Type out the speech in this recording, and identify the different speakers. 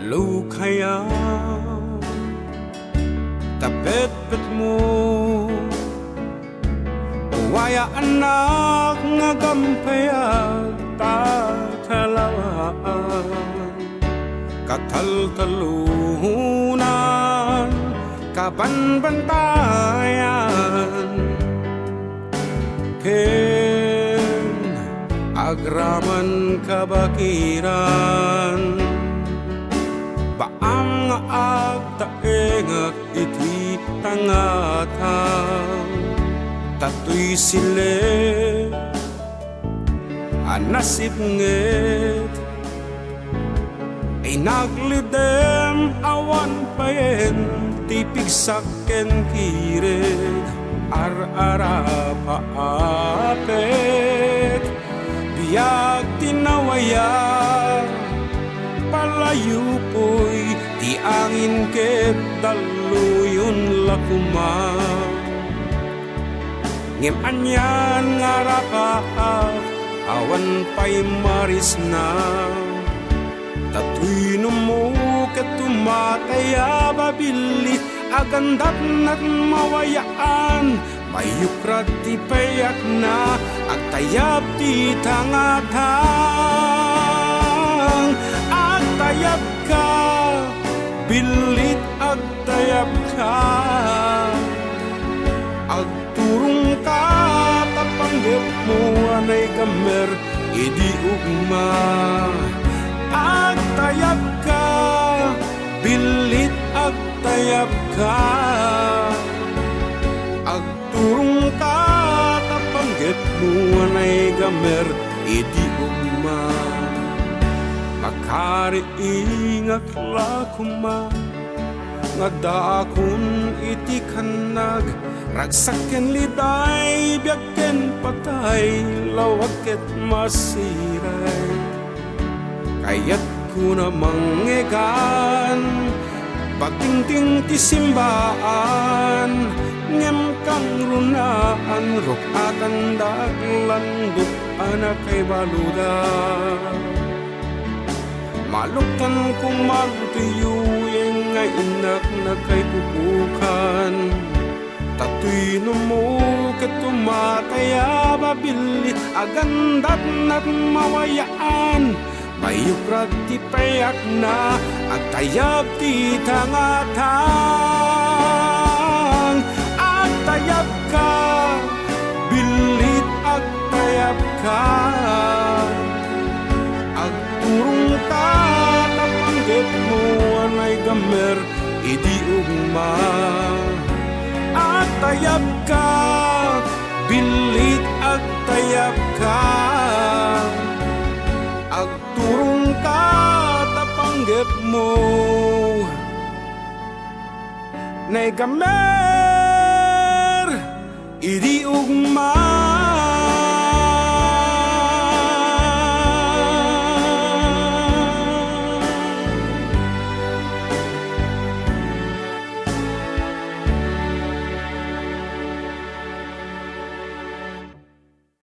Speaker 1: Lukaya tapet-pet mo waya anak nga gampayag tatalawaan kataltalunan kabanbantayan ken agraman kabakiran baang agtaengak iti tangatang tatoy sile anasip nget ay naglidem awan payen tipig saken kired ar-ara paapet biyag tinawayar palayo po'y ti angin ket daluyon lakumang ngem anyan nga rakaak awan pa'y maris na tatoy no mo ket tumataya babili agandat nat mawayaan mayukrad ti payak na agtayab ti tangatang agtayab ka bilit agtayab ka agturong ka tapanggep mo anay gamer idi ugma agtayab ka bilit agtayab ka agturong ka tapanggep mo anay gamer idi ugma makariingak lakuma nga dakon iti kanag ragsaken liday biyaken patay lawag ket masiray kayat ko na manggegan pagtingting ti simbaan ngem kang runaan rokatan daglandok anak kay baluda maluktan kung magtuyuyeng ngay inak na kay pupukan tatoy no mo ket tumataya babili agandat nat mawayaan mayukrad ti payak na agtayab ti tangatang agtayab ka bilit agtayab ka agturong ka tapanggep mo anay gamer idi ugma agtayab ka bilit agtayab ka agturong ka tapanggep mo nay gamer idi ugma